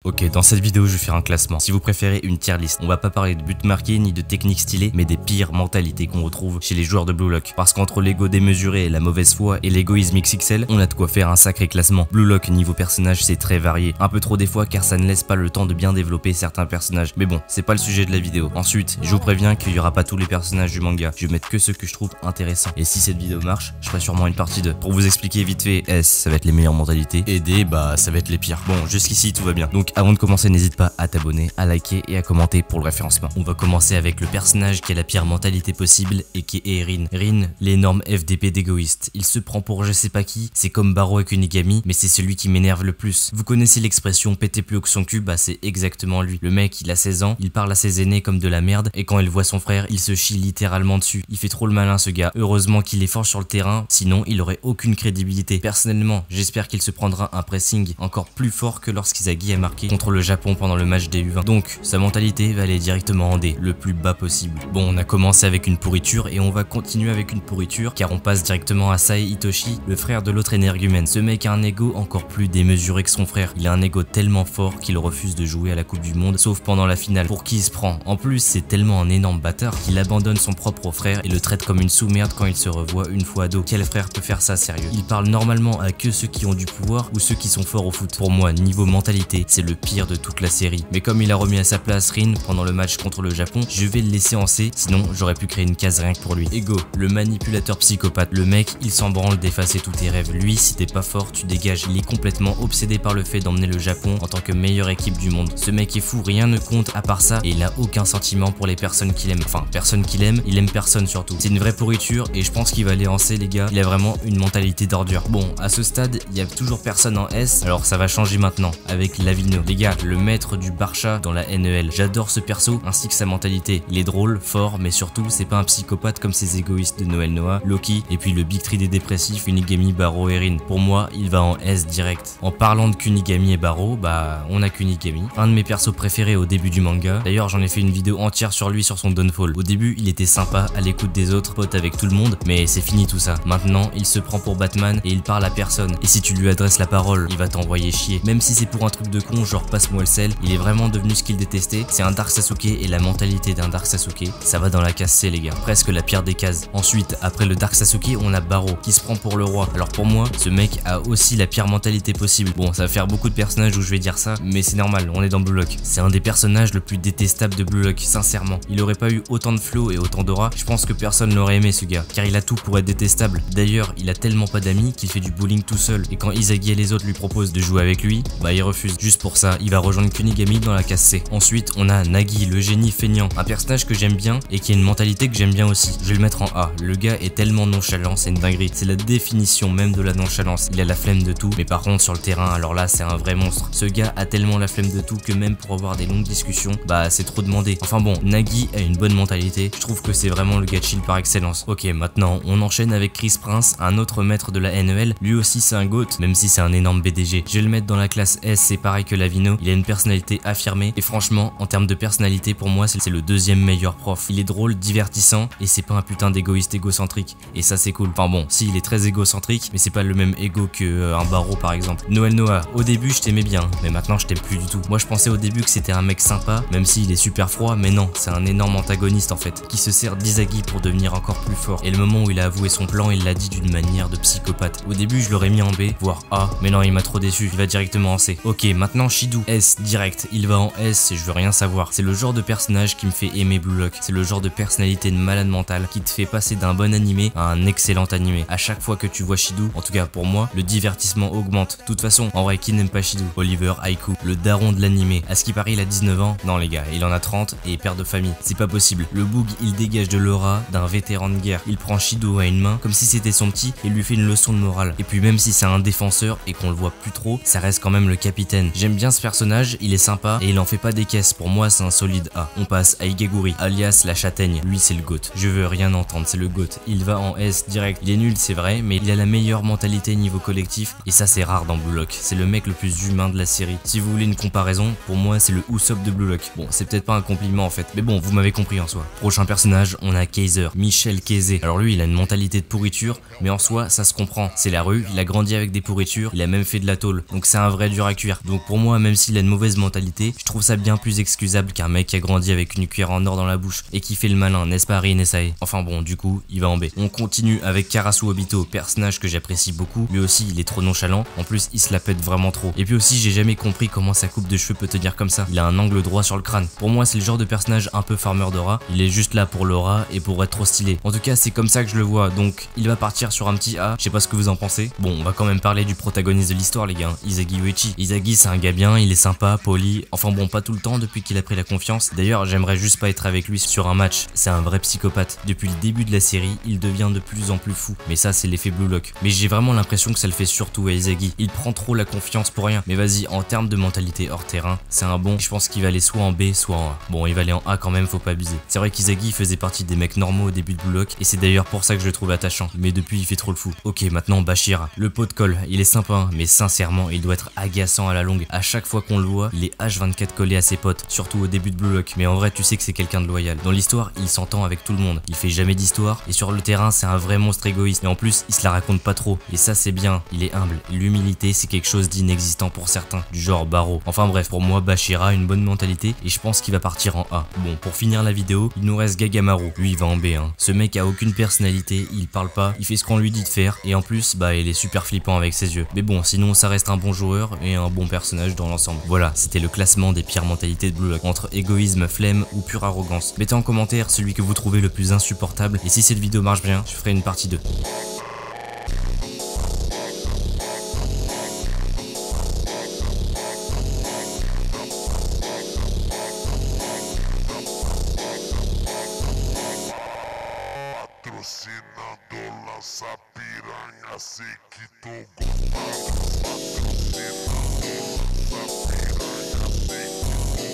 Ok, dans cette vidéo je vais faire un classement. Si vous préférez une tier list, on va pas parler de buts marqués ni de techniques stylées, mais des pires mentalités qu'on retrouve chez les joueurs de Blue Lock. Parce qu'entre l'ego démesuré, la mauvaise foi et l'égoïsme XXL, on a de quoi faire un sacré classement. Blue Lock niveau personnage c'est très varié, un peu trop des fois car ça ne laisse pas le temps de bien développer certains personnages. Mais bon, c'est pas le sujet de la vidéo. Ensuite, je vous préviens qu'il y aura pas tous les personnages du manga, je vais mettre que ceux que je trouve intéressants. Et si cette vidéo marche, je ferai sûrement une partie 2. Pour vous expliquer vite fait, S ça va être les meilleures mentalités, et D bah ça va être les pires. Bon, jusqu'ici tout va bien. Donc avant de commencer, n'hésite pas à t'abonner, à liker et à commenter pour le référencement. On va commencer avec le personnage qui a la pire mentalité possible et qui est Rin. Rin, l'énorme FDP d'égoïste. Il se prend pour je sais pas qui, c'est comme Barreau avec Kunigami, mais c'est celui qui m'énerve le plus. Vous connaissez l'expression péter plus haut que son cul, bah c'est exactement lui. Le mec, il a 16 ans, il parle à ses aînés comme de la merde, et quand il voit son frère, il se chie littéralement dessus. Il fait trop le malin ce gars. Heureusement qu'il est fort sur le terrain, sinon il aurait aucune crédibilité. Personnellement, j'espère qu'il se prendra un pressing encore plus fort que lorsqu'Izagi a marqué contre le Japon pendant le match des U20. Donc, sa mentalité va aller directement en D, le plus bas possible. Bon, on a commencé avec une pourriture et on va continuer avec une pourriture car on passe directement à Sae Hitoshi, le frère de l'autre énergumène. Ce mec a un ego encore plus démesuré que son frère. Il a un ego tellement fort qu'il refuse de jouer à la Coupe du Monde, sauf pendant la finale. Pour qui il se prend? En plus, c'est tellement un énorme bâtard qu'il abandonne son propre frère et le traite comme une sous-merde quand il se revoit une fois ado. Quel frère peut faire ça sérieux? Il parle normalement à que ceux qui ont du pouvoir ou ceux qui sont forts au foot. Pour moi, niveau mentalité, c'est le pire de toute la série. Mais comme il a remis à sa place Rin pendant le match contre le Japon, je vais le laisser en C, sinon j'aurais pu créer une case rien que pour lui. Ego, le manipulateur psychopathe. Le mec, il s'en branle d'effacer tous tes rêves. Lui, si t'es pas fort, tu dégages. Il est complètement obsédé par le fait d'emmener le Japon en tant que meilleure équipe du monde. Ce mec est fou, rien ne compte à part ça, et il a aucun sentiment pour les personnes qu'il aime. Enfin, personne qu'il aime, il aime personne surtout. C'est une vraie pourriture, et je pense qu'il va aller en C, les gars. Il a vraiment une mentalité d'ordure. Bon, à ce stade, il y a toujours personne en S, alors ça va changer maintenant, avec Lavino. Les gars, le maître du Barça dans la NEL. J'adore ce perso, ainsi que sa mentalité. Il est drôle, fort, mais surtout, c'est pas un psychopathe comme ces égoïstes de Noël Noah, Loki, et puis le Big Tree des dépressifs, Kunigami, Barreau et Rin. Pour moi, il va en S direct. En parlant de Kunigami et Barreau, bah, on a Kunigami. Un de mes persos préférés au début du manga. D'ailleurs, j'en ai fait une vidéo entière sur lui, sur son downfall. Au début, il était sympa, à l'écoute des autres, pote avec tout le monde, mais c'est fini tout ça. Maintenant, il se prend pour Batman et il parle à personne. Et si tu lui adresses la parole, il va t'envoyer chier. Même si c'est pour un truc de con, genre passe-moi le sel, il est vraiment devenu ce qu'il détestait. C'est un Dark Sasuke et la mentalité d'un Dark Sasuke, ça va dans la case C les gars. Presque la pire des cases. Ensuite, après le Dark Sasuke, on a Barreau qui se prend pour le roi. Alors pour moi, ce mec a aussi la pire mentalité possible. Bon, ça va faire beaucoup de personnages où je vais dire ça, mais c'est normal, on est dans Blue Lock. C'est un des personnages le plus détestable de Blue Lock, sincèrement. Il aurait pas eu autant de flow et autant d'aura, je pense que personne l'aurait aimé ce gars, car il a tout pour être détestable. D'ailleurs, il a tellement pas d'amis qu'il fait du bullying tout seul, et quand Izagi et les autres lui proposent de jouer avec lui, bah il refuse. Juste pour ça, il va rejoindre Kunigami dans la case C. Ensuite, on a Nagi, le génie feignant, un personnage que j'aime bien et qui a une mentalité que j'aime bien aussi. Je vais le mettre en A. Le gars est tellement nonchalant, c'est une dinguerie. C'est la définition même de la nonchalance. Il a la flemme de tout, mais par contre sur le terrain, alors là c'est un vrai monstre. Ce gars a tellement la flemme de tout que même pour avoir des longues discussions, bah c'est trop demandé. Enfin bon, Nagi a une bonne mentalité. Je trouve que c'est vraiment le gars chill par excellence. Ok, maintenant on enchaîne avec Chris Prince, un autre maître de la NEL. Lui aussi c'est un GOAT, même si c'est un énorme BDG. Je vais le mettre dans la classe S, c'est pareil que Lavino. Il a une personnalité affirmée et franchement, en termes de personnalité, pour moi c'est le deuxième meilleur prof. Il est drôle, divertissant et c'est pas un putain d'égoïste égocentrique. Et ça c'est cool. Enfin bon, si il est très égocentrique, mais c'est pas le même ego que un Barreau par exemple. Noël Noah, au début je t'aimais bien, mais maintenant je t'aime plus du tout. Moi je pensais au début que c'était un mec sympa, même s'il est super froid, mais non, c'est un énorme antagoniste en fait, qui se sert d'Izagi pour devenir encore plus fort. Et le moment où il a avoué son plan, il l'a dit d'une manière de psychopathe. Au début je l'aurais mis en B, voire A, mais non il m'a trop déçu, il va directement en C. Ok, maintenant Shido, S direct, il va en S et je veux rien savoir. C'est le genre de personnage qui me fait aimer Blue Lock. C'est le genre de personnalité de malade mental qui te fait passer d'un bon animé à un excellent animé. À chaque fois que tu vois Shido, en tout cas pour moi, le divertissement augmente. De toute façon, en vrai, qui n'aime pas Shido? Oliver Haiku, le daron de l'animé. À ce qui paraît, il a 19 ans. Non les gars, il en a 30 et est père de famille. C'est pas possible. Le Boog, il dégage de l'aura d'un vétéran de guerre. Il prend Shido à une main comme si c'était son petit et lui fait une leçon de morale. Et puis même si c'est un défenseur et qu'on le voit plus trop, ça reste quand même le capitaine. J'aime bien ce personnage, il est sympa et il en fait pas des caisses. Pour moi, c'est un solide A. On passe à Igaguri, alias la châtaigne. Lui, c'est le GOAT. Je veux rien entendre, c'est le GOAT. Il va en S direct. Il est nul, c'est vrai, mais il a la meilleure mentalité niveau collectif et ça c'est rare dans Blue Lock. C'est le mec le plus humain de la série. Si vous voulez une comparaison, pour moi c'est le Usopp de Blue Lock. Bon, c'est peut-être pas un compliment en fait, mais bon, vous m'avez compris en soi. Prochain personnage, on a Kaiser, Michel Kayze. Alors lui, il a une mentalité de pourriture, mais en soi, ça se comprend. C'est la rue, il a grandi avec des pourritures, il a même fait de la tôle, donc c'est un vrai dur à cuire. Donc pour moi, moi, même s'il a une mauvaise mentalité, je trouve ça bien plus excusable qu'un mec qui a grandi avec une cuillère en or dans la bouche et qui fait le malin, n'est-ce pas Rin Sae? Enfin bon, du coup, il va en B. On continue avec Karasu Obito, personnage que j'apprécie beaucoup. Lui aussi, il est trop nonchalant. En plus, il se la pète vraiment trop. Et puis aussi, j'ai jamais compris comment sa coupe de cheveux peut tenir comme ça. Il a un angle droit sur le crâne. Pour moi, c'est le genre de personnage un peu farmer d'aura. Il est juste là pour l'aura et pour être trop stylé. En tout cas, c'est comme ça que je le vois. Donc, il va partir sur un petit A. Je sais pas ce que vous en pensez. Bon, on va quand même parler du protagoniste de l'histoire, les gars. Izagi Uechi. Izagi, c'est un gars bien, il est sympa, poli. Enfin bon, pas tout le temps depuis qu'il a pris la confiance. D'ailleurs, j'aimerais juste pas être avec lui sur un match. C'est un vrai psychopathe. Depuis le début de la série, il devient de plus en plus fou. Mais ça, c'est l'effet Blue Lock. Mais j'ai vraiment l'impression que ça le fait surtout à Izagi. Il prend trop la confiance pour rien. Mais vas-y, en termes de mentalité hors terrain, c'est un bon. Je pense qu'il va aller soit en B, soit en A. Bon, il va aller en A quand même, faut pas abuser. C'est vrai qu'Izagi faisait partie des mecs normaux au début de Blue Lock. Et c'est d'ailleurs pour ça que je le trouve attachant. Mais depuis, il fait trop le fou. Ok, maintenant Bashira. Le pot de colle, il est sympa, hein, mais sincèrement, il doit être agaçant à la longue. À chaque fois qu'on le voit, il est H24 collé à ses potes, surtout au début de Blue Lock. Mais en vrai, tu sais que c'est quelqu'un de loyal. Dans l'histoire, il s'entend avec tout le monde. Il fait jamais d'histoire. Et sur le terrain, c'est un vrai monstre égoïste. Et en plus, il se la raconte pas trop. Et ça, c'est bien. Il est humble. L'humilité, c'est quelque chose d'inexistant pour certains. Du genre Baro. Enfin bref, pour moi, Bashira a une bonne mentalité. Et je pense qu'il va partir en A. Bon, pour finir la vidéo, il nous reste Gagamaru. Lui, il va en B. Hein. Ce mec a aucune personnalité. Il parle pas. Il fait ce qu'on lui dit de faire. Et en plus, bah, il est super flippant avec ses yeux. Mais bon, sinon, ça reste un bon joueur et un bon personnage dans l'ensemble. Voilà, c'était le classement des pires mentalités de Blue Lock. Entre égoïsme, flemme ou pure arrogance. Mettez en commentaire celui que vous trouvez le plus insupportable. Et si cette vidéo marche bien, je ferai une partie 2. Patrocinando Lança Piranha Sequito